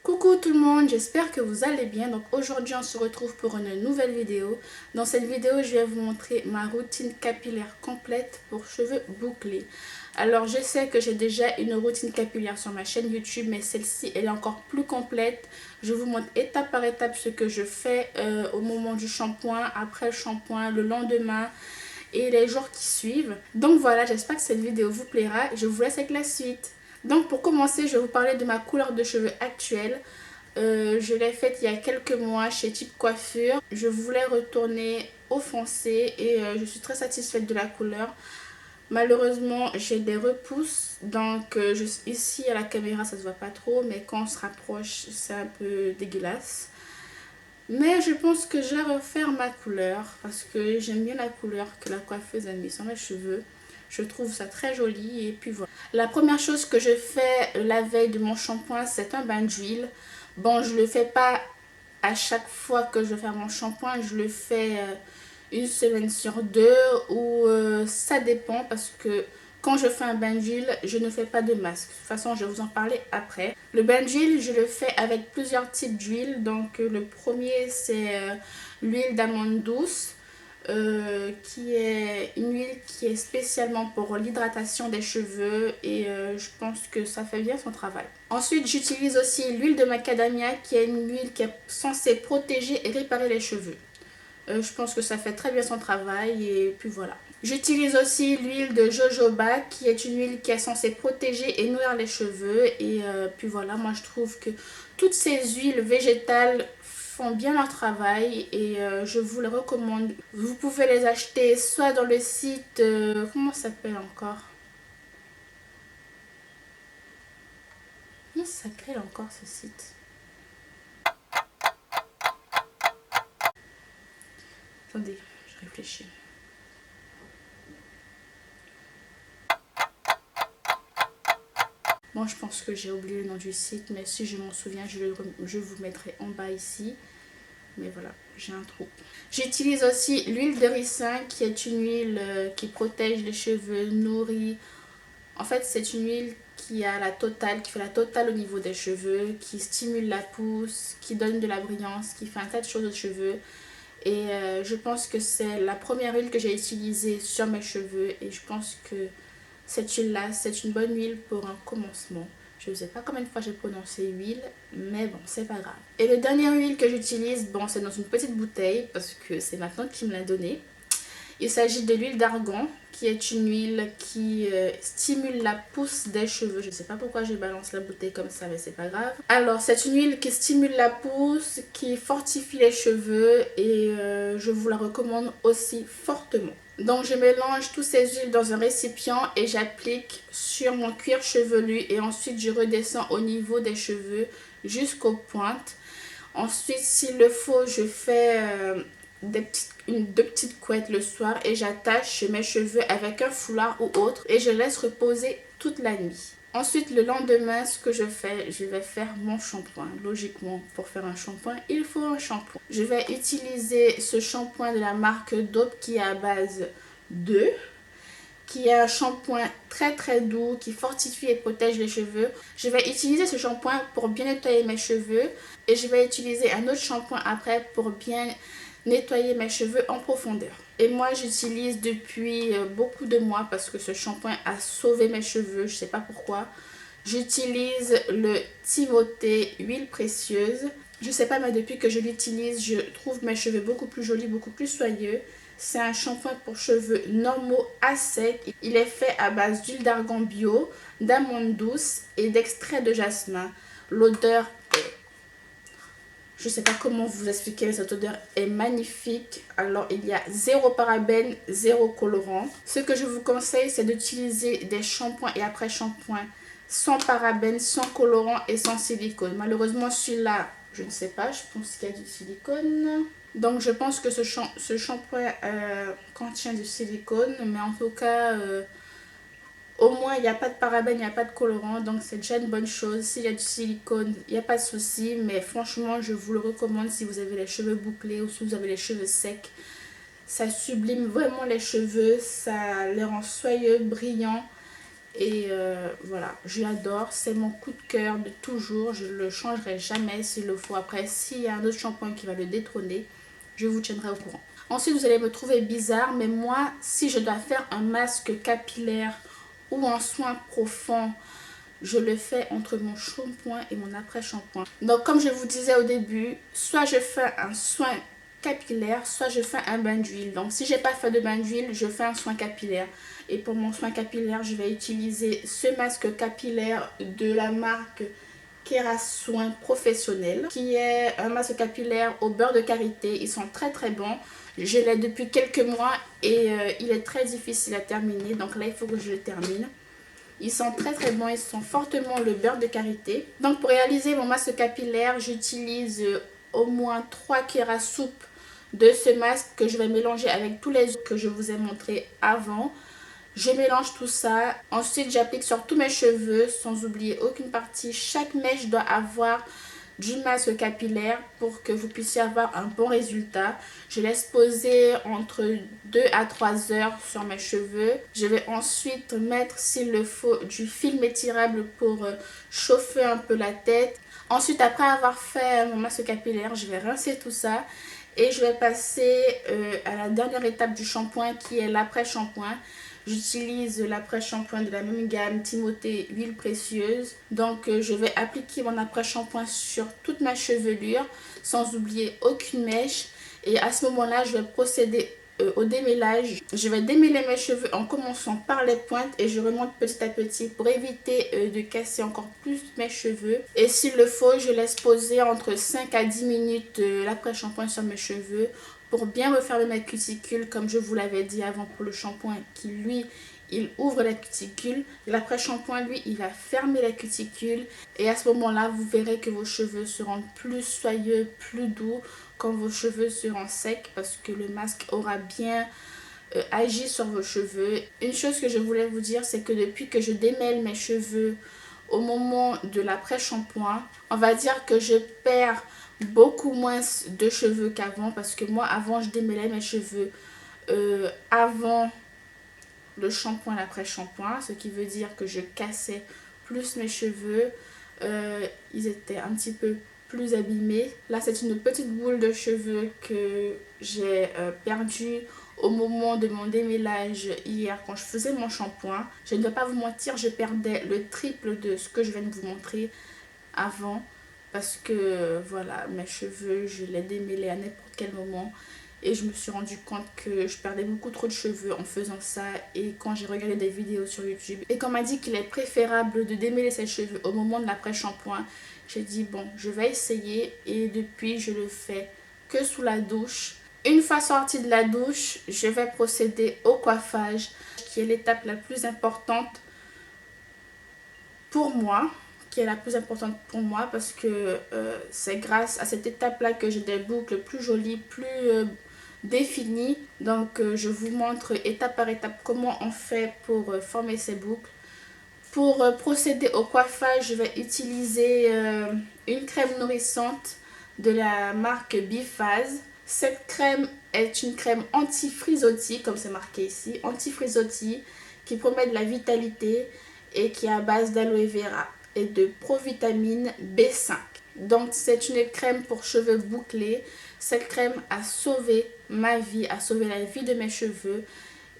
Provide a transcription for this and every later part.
Coucou tout le monde, j'espère que vous allez bien. Donc aujourd'hui on se retrouve pour une nouvelle vidéo. Dans cette vidéo je vais vous montrer ma routine capillaire complète pour cheveux bouclés. Alors je sais que j'ai déjà une routine capillaire sur ma chaîne YouTube, mais celle-ci elle est encore plus complète. Je vous montre étape par étape ce que je fais au moment du shampoing, après le shampoing, le lendemain et les jours qui suivent. Donc voilà, j'espère que cette vidéo vous plaira et je vous laisse avec la suite. Donc pour commencer, je vais vous parler de ma couleur de cheveux actuelle. Je l'ai faite il y a quelques mois chez Type Coiffure. Je voulais retourner au foncé et je suis très satisfaite de la couleur. Malheureusement, j'ai des repousses. Donc ici à la caméra, ça se voit pas trop. Mais quand on se rapproche, c'est un peu dégueulasse. Mais je pense que je vais refaire ma couleur parce que j'aime bien la couleur que la coiffeuse a mis sur mes cheveux. Je trouve ça très joli et puis voilà. La première chose que je fais la veille de mon shampoing, c'est un bain d'huile. Bon, je le fais pas à chaque fois que je fais mon shampoing, je le fais une semaine sur deux ou ça dépend parce que quand je fais un bain d'huile, je ne fais pas de masque. De toute façon, je vais vous en parler après. Le bain d'huile, je le fais avec plusieurs types d'huile. Donc le premier, c'est l'huile d'amande douce. Qui est une huile qui est spécialement pour l'hydratation des cheveux et je pense que ça fait bien son travail. Ensuite, j'utilise aussi l'huile de macadamia qui est une huile qui est censée protéger et réparer les cheveux. Je pense que ça fait très bien son travail et puis voilà. J'utilise aussi l'huile de jojoba qui est une huile qui est censée protéger et nourrir les cheveux et puis voilà, moi je trouve que toutes ces huiles végétales font bien leur travail et je vous les recommande. Vous pouvez les acheter soit dans le site, comment ça s'appelle encore? Comment ça s'appelle encore ce site? Attendez, je réfléchis. Bon, je pense que j'ai oublié le nom du site, mais si je m'en souviens, je vous mettrai en bas ici. Mais voilà, j'ai un trou. J'utilise aussi l'huile de ricin qui est une huile qui protège les cheveux, nourrit. En fait, c'est une huile qui a la totale, qui fait la totale au niveau des cheveux, qui stimule la pousse, qui donne de la brillance, qui fait un tas de choses aux cheveux. Et je pense que c'est la première huile que j'ai utilisée sur mes cheveux et je pense que cette huile-là, c'est une bonne huile pour un commencement. Je ne sais pas combien de fois j'ai prononcé huile, mais bon, c'est pas grave. Et le dernier huile que j'utilise, bon, c'est dans une petite bouteille parce que c'est ma tante qui me l'a donné. Il s'agit de l'huile d'argan, qui est une huile qui stimule la pousse des cheveux. Je ne sais pas pourquoi je balance la bouteille comme ça, mais c'est pas grave. Alors, c'est une huile qui stimule la pousse, qui fortifie les cheveux et je vous la recommande aussi fortement. Donc, je mélange toutes ces huiles dans un récipient et j'applique sur mon cuir chevelu et ensuite je redescends au niveau des cheveux jusqu'aux pointes. Ensuite, s'il le faut, je fais deux petites couettes le soir et j'attache mes cheveux avec un foulard ou autre et je laisse reposer toute la nuit. Ensuite, le lendemain, ce que je fais, je vais faire mon shampoing. Logiquement, pour faire un shampoing, il faut un shampoing. Je vais utiliser ce shampoing de la marque Dove qui est à base d'œufs, qui est un shampoing très doux qui fortifie et protège les cheveux. Je vais utiliser ce shampoing pour bien nettoyer mes cheveux et je vais utiliser un autre shampoing après pour bien nettoyer mes cheveux en profondeur. Et moi j'utilise depuis beaucoup de mois parce que ce shampoing a sauvé mes cheveux, je sais pas pourquoi. J'utilise le Timothée huile précieuse. Je sais pas, mais depuis que je l'utilise, je trouve mes cheveux beaucoup plus jolis, beaucoup plus soyeux. C'est un shampoing pour cheveux normaux à sec. Il est fait à base d'huile d'argan bio, d'amande douce et d'extrait de jasmin. L'odeur est... Je sais pas comment vous expliquer, mais cette odeur est magnifique. Alors, il y a zéro parabène, zéro colorant. Ce que je vous conseille, c'est d'utiliser des shampoings et après-shampoings sans parabène, sans colorant et sans silicone. Malheureusement, celui-là, je ne sais pas. Je pense qu'il y a du silicone. Donc, je pense que ce shampoing contient du silicone. Mais en tout cas... au moins, il n'y a pas de parabènes, il n'y a pas de colorant, donc c'est déjà une bonne chose. S'il y a du silicone, il n'y a pas de souci, mais franchement, je vous le recommande si vous avez les cheveux bouclés ou si vous avez les cheveux secs. Ça sublime vraiment les cheveux, ça les rend soyeux, brillants. Et voilà, je l'adore, c'est mon coup de cœur de toujours, je ne le changerai jamais s'il le faut. Après, s'il y a un autre shampoing qui va le détrôner, je vous tiendrai au courant. Ensuite, vous allez me trouver bizarre, mais moi, si je dois faire un masque capillaire ou un soin profond, je le fais entre mon shampoing et mon après-shampoing. Donc, comme je vous disais au début, soit je fais un soin capillaire, soit je fais un bain d'huile. Donc, si j'ai pas fait de bain d'huile, je fais un soin capillaire. Et pour mon soin capillaire, je vais utiliser ce masque capillaire de la marque Kerasoin Professionnel, qui est un masque capillaire au beurre de karité. Ils sont très très bons. Je l'ai depuis quelques mois et il est très difficile à terminer. Donc là, il faut que je le termine. Ils sont très très bons, ils sont fortement le beurre de karité. Donc pour réaliser mon masque capillaire, j'utilise au moins 3 cuillères à soupe de ce masque que je vais mélanger avec tous les autres que je vous ai montré avant. Je mélange tout ça. Ensuite, j'applique sur tous mes cheveux sans oublier aucune partie. Chaque mèche doit avoir du masque capillaire pour que vous puissiez avoir un bon résultat. Je laisse poser entre 2 à 3 heures sur mes cheveux. Je vais ensuite mettre, s'il le faut, du film étirable pour chauffer un peu la tête. Ensuite, après avoir fait mon masque capillaire, je vais rincer tout ça. Et je vais passer à la dernière étape du shampoing qui est l'après-shampoing. J'utilise l'après-shampoing de la même gamme Timothée huile précieuse. Donc je vais appliquer mon après-shampoing sur toute ma chevelure sans oublier aucune mèche. Et à ce moment-là, je vais procéder au démêlage. Je vais démêler mes cheveux en commençant par les pointes et je remonte petit à petit pour éviter de casser encore plus mes cheveux. Et s'il le faut, je laisse poser entre 5 à 10 minutes l'après-shampoing sur mes cheveux pour bien refermer ma cuticule, comme je vous l'avais dit avant pour le shampoing qui lui il ouvre la cuticule. L'après-shampoing lui il va fermer la cuticule et à ce moment là vous verrez que vos cheveux seront plus soyeux, plus doux quand vos cheveux seront secs parce que le masque aura bien agi sur vos cheveux. Une chose que je voulais vous dire, c'est que depuis que je démêle mes cheveux au moment de l'après-shampoing, on va dire que je perds beaucoup moins de cheveux qu'avant parce que moi avant je démêlais mes cheveux avant le shampoing, l'après-shampoing, ce qui veut dire que je cassais plus mes cheveux, ils étaient un petit peu plus abîmés. Là c'est une petite boule de cheveux que j'ai perdue au moment de mon démêlage hier quand je faisais mon shampoing. Je ne vais pas vous mentir, je perdais le triple de ce que je viens de vous montrer avant. Parce que voilà, mes cheveux, je les démêlais à n'importe quel moment. Et je me suis rendu compte que je perdais beaucoup trop de cheveux en faisant ça. Et quand j'ai regardé des vidéos sur YouTube et qu'on m'a dit qu'il est préférable de démêler ses cheveux au moment de l'après-shampoing, j'ai dit bon, je vais essayer. Et depuis, je le fais que sous la douche. Une fois sortie de la douche, je vais procéder au coiffage, qui est l'étape la plus importante pour moi. Parce que c'est grâce à cette étape là que j'ai des boucles plus jolies, plus définies. Donc je vous montre étape par étape comment on fait pour former ces boucles. Pour procéder au coiffage, je vais utiliser une crème nourrissante de la marque Biphase. Cette crème est une crème anti-frisottis, comme c'est marqué ici, anti-frisottis, qui promet de la vitalité et qui est à base d'aloe vera et de provitamine B5. Donc c'est une crème pour cheveux bouclés. Cette crème a sauvé ma vie, a sauvé la vie de mes cheveux.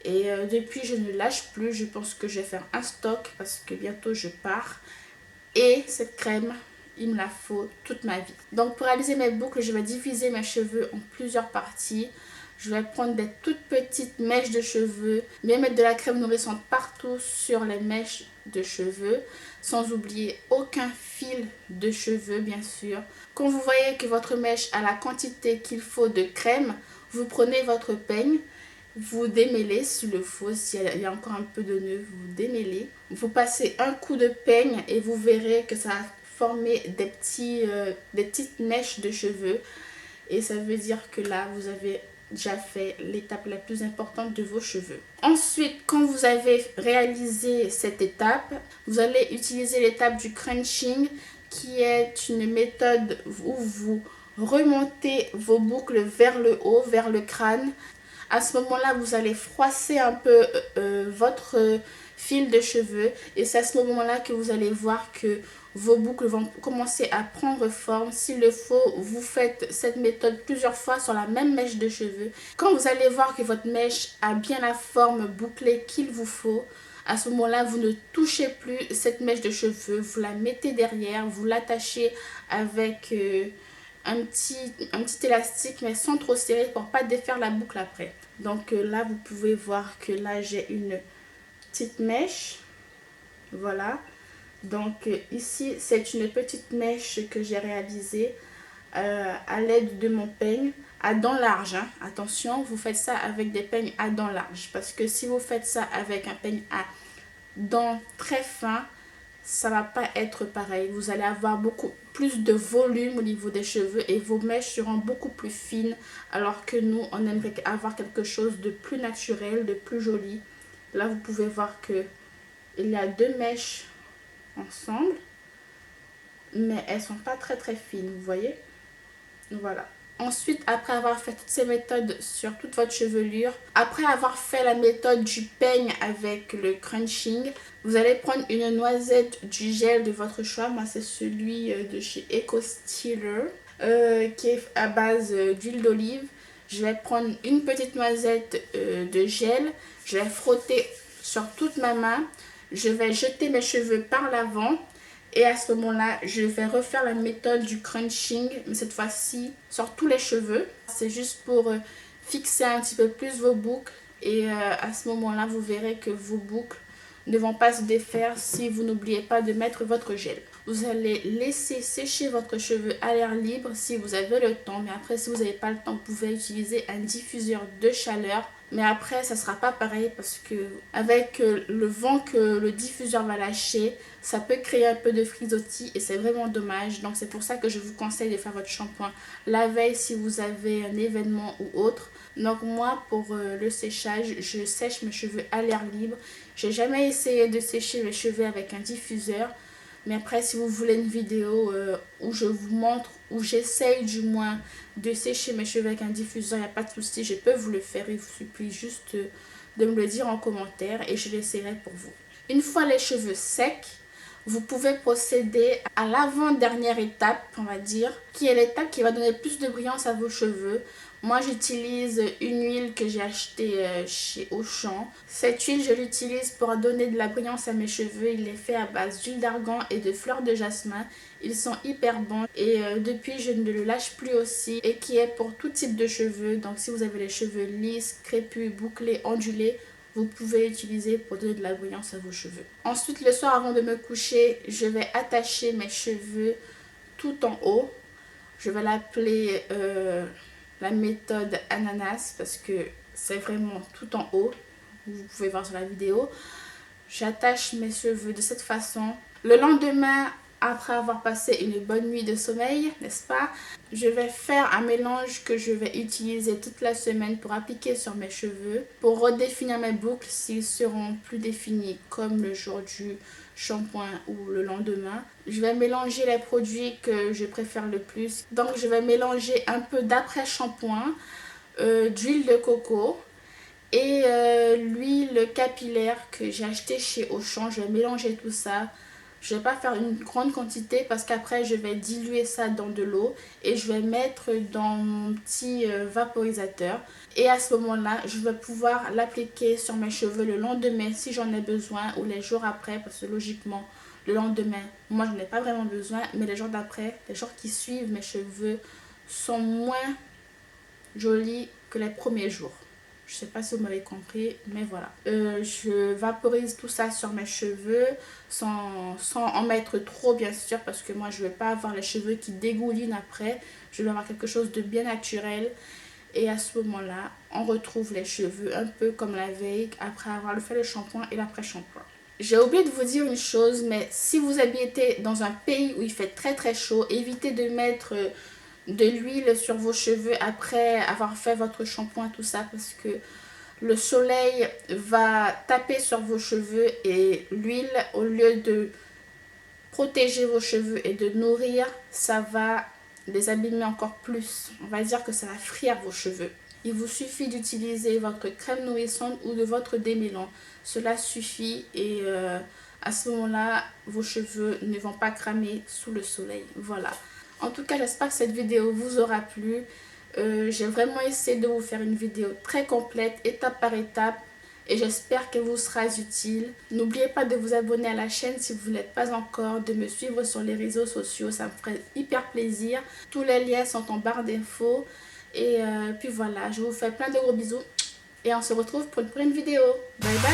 Et depuis je ne lâche plus, je pense que je vais faire un stock parce que bientôt je pars. Et cette crème, il me la faut toute ma vie. Donc pour réaliser mes boucles, je vais diviser mes cheveux en plusieurs parties. Je vais prendre des toutes petites mèches de cheveux, bien mettre de la crème nourrissante partout sur les mèches de cheveux, sans oublier aucun fil de cheveux bien sûr. Quand vous voyez que votre mèche a la quantité qu'il faut de crème, vous prenez votre peigne, vous démêlez s'il le faut, s'il y a encore un peu de nœud, vous démêlez. Vous passez un coup de peigne et vous verrez que ça a formé des petites mèches de cheveux. Et ça veut dire que là, vous avez déjà fait l'étape la plus importante de vos cheveux. Ensuite, quand vous avez réalisé cette étape, vous allez utiliser l'étape du crunching qui est une méthode où vous remontez vos boucles vers le haut, vers le crâne, À ce moment-là, vous allez froisser un peu votre fil de cheveux et c'est à ce moment-là que vous allez voir que vos boucles vont commencer à prendre forme. S'il le faut, vous faites cette méthode plusieurs fois sur la même mèche de cheveux. Quand vous allez voir que votre mèche a bien la forme bouclée qu'il vous faut, à ce moment-là, vous ne touchez plus cette mèche de cheveux, vous la mettez derrière, vous l'attachez avec un petit élastique, mais sans trop serrer pour ne pas défaire la boucle après. Donc là, vous pouvez voir que là, j'ai une petite mèche. Voilà. Donc ici, c'est une petite mèche que j'ai réalisée à l'aide de mon peigne à dents larges. Hein. Attention, vous faites ça avec des peignes à dents larges. Parce que si vous faites ça avec un peigne à dents très fin, ça va pas être pareil. Vous allez avoir beaucoup plus de volume au niveau des cheveux et vos mèches seront beaucoup plus fines. Alors que nous, on aimerait avoir quelque chose de plus naturel, de plus joli. Là, vous pouvez voir que il y a deux mèches ensemble, mais elles sont pas très fines, vous voyez. Voilà. Ensuite, après avoir fait toutes ces méthodes sur toute votre chevelure, après avoir fait la méthode du peigne avec le crunching, vous allez prendre une noisette du gel de votre choix. Moi, c'est celui de chez Eco Styler qui est à base d'huile d'olive. Je vais prendre une petite noisette de gel. Je vais frotter sur toute ma main. Je vais jeter mes cheveux par l'avant. Et à ce moment-là, je vais refaire la méthode du crunching, mais cette fois-ci sur tous les cheveux. C'est juste pour fixer un petit peu plus vos boucles. Et à ce moment-là, vous verrez que vos boucles ne vont pas se défaire si vous n'oubliez pas de mettre votre gel. Vous allez laisser sécher votre cheveu à l'air libre si vous avez le temps. Mais après, si vous n'avez pas le temps, vous pouvez utiliser un diffuseur de chaleur. Mais après, ça ne sera pas pareil parce que avec le vent que le diffuseur va lâcher, ça peut créer un peu de frisottis et c'est vraiment dommage. Donc c'est pour ça que je vous conseille de faire votre shampoing la veille si vous avez un événement ou autre. Donc moi, pour le séchage, je sèche mes cheveux à l'air libre. J'ai jamais essayé de sécher mes cheveux avec un diffuseur. Mais après, si vous voulez une vidéo où je vous montre, où j'essaye du moins de sécher mes cheveux avec un diffuseur, il n'y a pas de souci, je peux vous le faire. Il vous suffit juste de me le dire en commentaire et je l'essaierai pour vous. Une fois les cheveux secs, vous pouvez procéder à l'avant-dernière étape, on va dire, qui est l'étape qui va donner plus de brillance à vos cheveux. Moi, j'utilise une huile que j'ai achetée chez Auchan. Cette huile, je l'utilise pour donner de la brillance à mes cheveux. Il est fait à base d'huile d'argan et de fleurs de jasmin. Ils sont hyper bons et depuis, je ne le lâche plus aussi. Et qui est pour tout type de cheveux. Donc, si vous avez les cheveux lisses, crépus, bouclés, ondulés, vous pouvez l'utiliser pour donner de la brillance à vos cheveux. Ensuite, le soir, avant de me coucher, je vais attacher mes cheveux tout en haut. Je vais l'appeler la méthode ananas parce que c'est vraiment tout en haut. Vous pouvez voir sur la vidéo. J'attache mes cheveux de cette façon. Le lendemain, après avoir passé une bonne nuit de sommeil, n'est-ce pas, je vais faire un mélange que je vais utiliser toute la semaine pour appliquer sur mes cheveux, pour redéfinir mes boucles s'ils seront plus définis comme le jour du shampoing ou le lendemain. Je vais mélanger les produits que je préfère le plus. Donc je vais mélanger un peu d'après-shampoing, d'huile de coco et l'huile capillaire que j'ai acheté chez Auchan. Je vais mélanger tout ça. Je ne vais pas faire une grande quantité parce qu'après je vais diluer ça dans de l'eau et je vais mettre dans mon petit vaporisateur. Et à ce moment-là, je vais pouvoir l'appliquer sur mes cheveux le lendemain si j'en ai besoin ou les jours après parce que logiquement, le lendemain, moi je n'ai pas vraiment besoin. Mais les jours d'après, les jours qui suivent, mes cheveux sont moins jolis que les premiers jours. Je sais pas si vous m'avez compris, mais voilà. Je vaporise tout ça sur mes cheveux sans en mettre trop, bien sûr, parce que moi, je ne veux pas avoir les cheveux qui dégoulinent après. Je veux avoir quelque chose de bien naturel. Et à ce moment-là, on retrouve les cheveux un peu comme la veille après avoir fait le shampoing et l'après-shampoing. J'ai oublié de vous dire une chose, mais si vous habitez dans un pays où il fait très chaud, évitez de mettre de l'huile sur vos cheveux après avoir fait votre shampoing, tout ça, parce que le soleil va taper sur vos cheveux et l'huile, au lieu de protéger vos cheveux et de nourrir, ça va les abîmer encore plus. On va dire que ça va frire vos cheveux. Il vous suffit d'utiliser votre crème nourrissante ou de votre démêlant. Cela suffit et à ce moment-là, vos cheveux ne vont pas cramer sous le soleil. Voilà. En tout cas, j'espère que cette vidéo vous aura plu. J'ai vraiment essayé de vous faire une vidéo très complète, étape par étape. Et j'espère qu'elle vous sera utile. N'oubliez pas de vous abonner à la chaîne si vous n'êtes pas encore, de me suivre sur les réseaux sociaux, ça me ferait hyper plaisir. Tous les liens sont en barre d'infos. Et puis voilà, je vous fais plein de gros bisous. Et on se retrouve pour une prochaine vidéo. Bye bye.